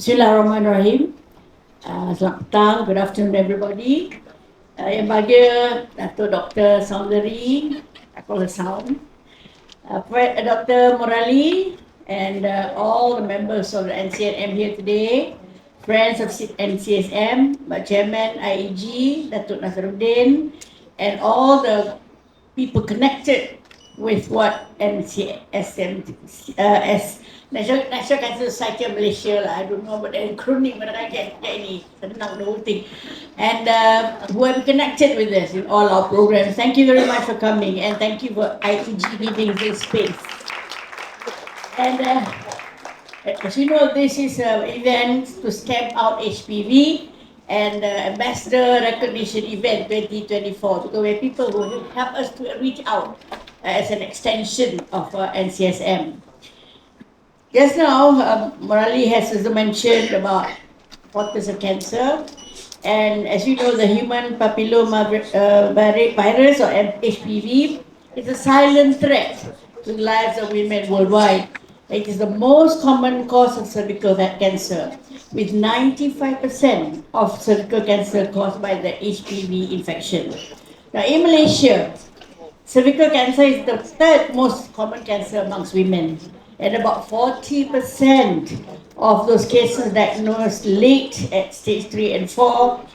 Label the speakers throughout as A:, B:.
A: Bismillahirrahmanirrahim. Selamat petang, good afternoon everybody. Yang bahagia Dato' Dr. Saundari, I call her Sound, Dr. Morali, and all the members of the NCSM here today, friends of NCSM, my chairman IEG, Dato' Nasaruddin, and all the people connected with what NCSM National Cancer Society of Malaysia lah. I don't know about the acronym, but I get any senang the whole thing. And who have connected with us in all our programs. Thank you very much for coming, and thank you for IEG giving this space. And as you know, this is an event to stamp out HPV and Ambassador Recognition Event 2024, because we're people who help us to reach out as an extension of NCSM. Just now, Morali has also mentioned about importance of cancer. And as you know, the human papilloma virus, or HPV, is a silent threat to the lives of women worldwide. It is the most common cause of cervical cancer, with 95% of cervical cancer caused by the HPV infection. Now, in Malaysia, cervical cancer is the third most common cancer amongst women, and about 40% of those cases diagnosed late at stage 3 and 4,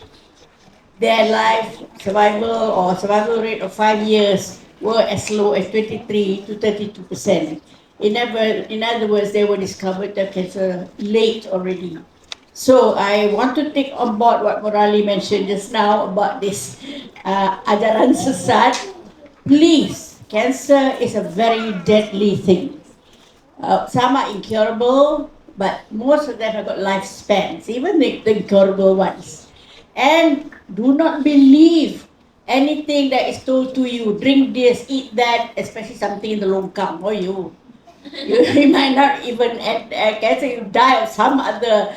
A: their life survival rate of 5 years were as low as 23 to 32%. In other words, they were discovered the cancer late already. So I want to take on board what Morali mentioned just now about this ajaran sesat. Please, cancer is a very deadly thing. Some are incurable, but most of them have got lifespans, even the incurable ones. And do not believe anything that is told to you. Drink this, eat that, especially something in the longkang. Or you might not even have cancer, you die of some other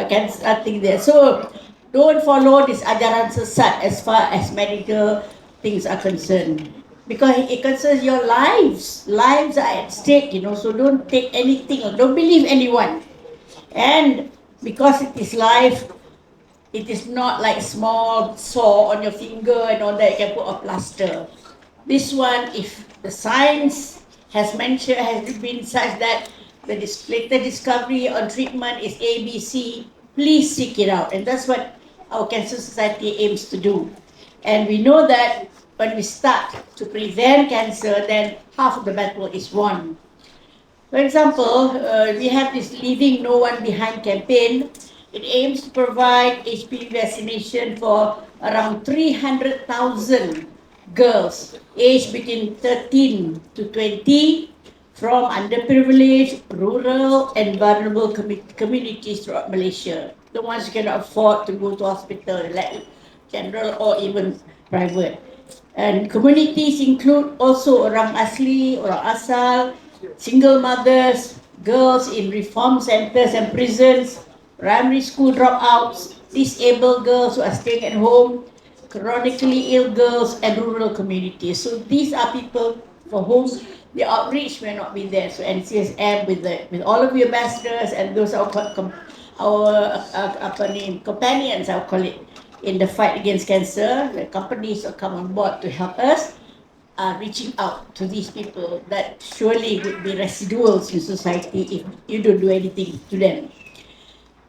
A: cancer thing there. So don't follow this ajaran sesat as far as medical things are concerned, because it concerns your lives. Lives are at stake, so don't take anything or don't believe anyone. And because it is life, it is not like small sore on your finger and all that, you can put a plaster. This one, if the science has been such that the later discovery on treatment is ABC, please seek it out. And that's what our Cancer Society aims to do. And we know that when we start to prevent cancer, then half of the battle is won. For example, we have this Leaving No One Behind campaign. It aims to provide HPV vaccination for around 300,000 girls aged between 13 to 20 from underprivileged, rural and vulnerable communities throughout Malaysia. The ones who cannot afford to go to hospital, like general or even private. And communities include also orang asli, orang asal, single mothers, girls in reform centers and prisons, primary school dropouts, disabled girls who are staying at home, chronically ill girls, and rural communities. So these are people for whom the outreach may not be there. So NCSM with all of your ambassadors and those are our companions, I'll call it, in the fight against cancer. The companies will come on board to help us reaching out to these people that surely would be residuals in society if you don't do anything to them.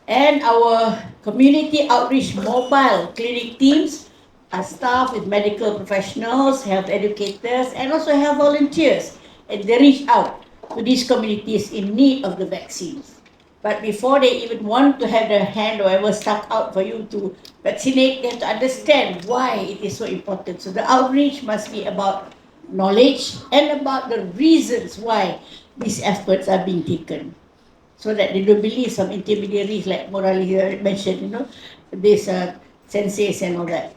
A: And our community outreach mobile clinic teams are staffed with medical professionals, health educators, and also health volunteers. And they reach out to these communities in need of the vaccines. But before they even want to have their hand or ever stuck out for you to vaccinate, they have to understand why it is so important. So the outreach must be about knowledge and about the reasons why these efforts are being taken, so that they don't believe some intermediaries like Morali mentioned, these senseis and all that.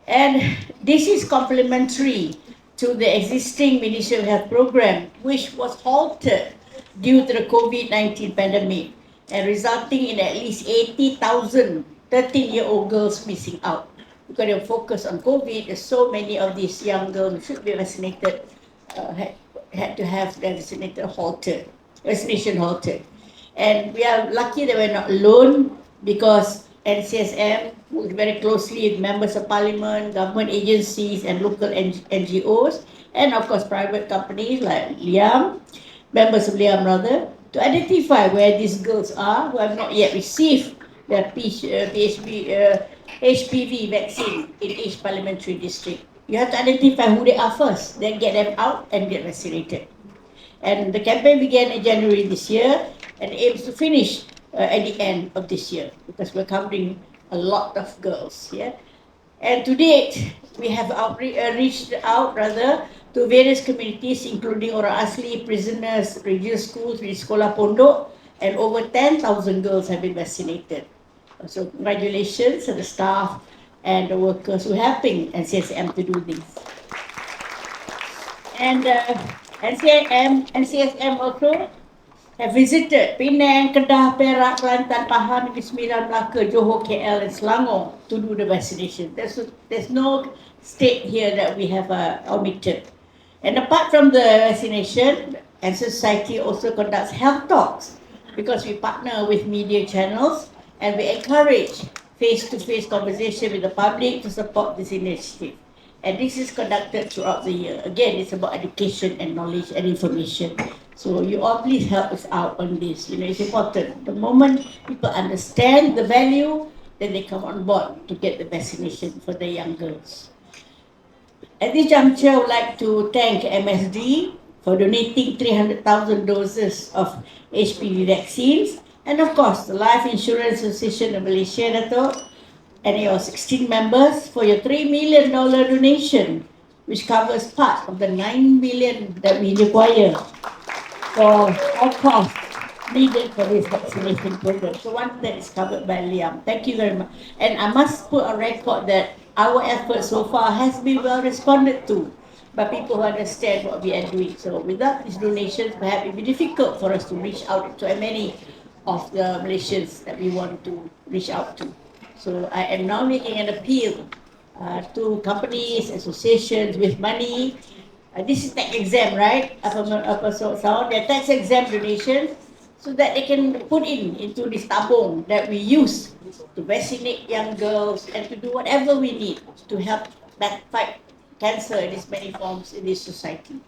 A: And this is complementary to the existing Ministry of Health program, which was halted due to the COVID-19 pandemic and resulting in at least 80,000 13-year-old girls missing out. Because they focus on COVID, so many of these young girls who should be vaccinated had to have their vaccination halted. And we are lucky that we're not alone, because NCSM works very closely with members of parliament, government agencies, and local NGOs, and of course private companies like Liam, members of Liam rather, to identify where these girls are who have not yet received their HPV vaccine in each parliamentary district. You have to identify who they are first, then get them out and get vaccinated. And the campaign began in January this year and aims to finish at the end of this year, because we're covering a lot of girls. Yeah, and to date we have reached out rather to various communities, including orang asli, prisoners, regional schools, di sekolah pondok, and over 10,000 girls have been vaccinated. So congratulations to the staff and the workers who are helping NCSM to do this. And NCSM also have visited Penang, Kedah, Perak, Kelantan, Pahang, Negeri Sembilan, Melaka, Johor, KL, and Selangor to do the vaccination. There's no state here that we have omitted. And apart from the vaccination, and society also conducts health talks, because we partner with media channels and we encourage face-to-face conversation with the public to support this initiative. And this is conducted throughout the year. Again, it's about education and knowledge and information. So you all please help us out on this. It's important. The moment people understand the value, then they come on board to get the vaccination for the young girls. At this juncture, I would like to thank MSD for donating 300,000 doses of HPV vaccines, and of course the Life Insurance Association of Malaysia, Dato', and your 16 members for your $3 million donation, which covers part of the $9 million that we require for all costs needed for this vaccination program. So one that is covered by Liam. Thank you very much. And I must put on record that our effort so far has been well responded to by people who understand what we are doing. So without these donations, perhaps it would be difficult for us to reach out to many of the Malaysians that we want to reach out to. So I am now making an appeal to companies, associations with money. This is tax exempt, right? So they're tax exempt donations, so that they can put into this tabung that we use to vaccinate young girls and to do whatever we need to help fight cancer in its many forms in this society.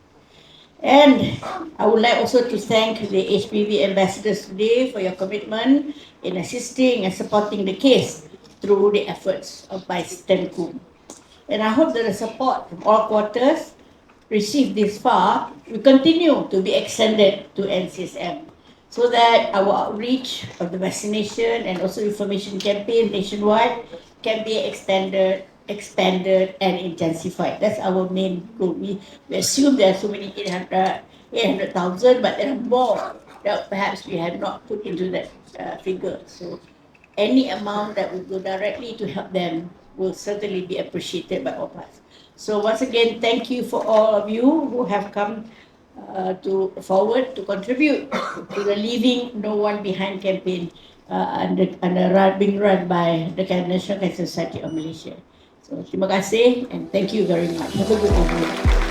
A: And I would like also to thank the HPV ambassadors today for your commitment in assisting and supporting the case through the efforts of Vice Tenku. And I hope that the support from all quarters received this far will continue to be extended to NCSM, so that our outreach of the vaccination and also information campaign nationwide can be expanded and intensified. That's our main goal. We assume there are so many 800,000, but there are more that perhaps we have not put into that figure. So any amount that will go directly to help them will certainly be appreciated by all of us. So once again, thank you for all of you who have come forward to contribute to the Leaving No One Behind campaign being run by the National Cancer Society of Malaysia. So terima kasih and thank you very much. Have a good evening.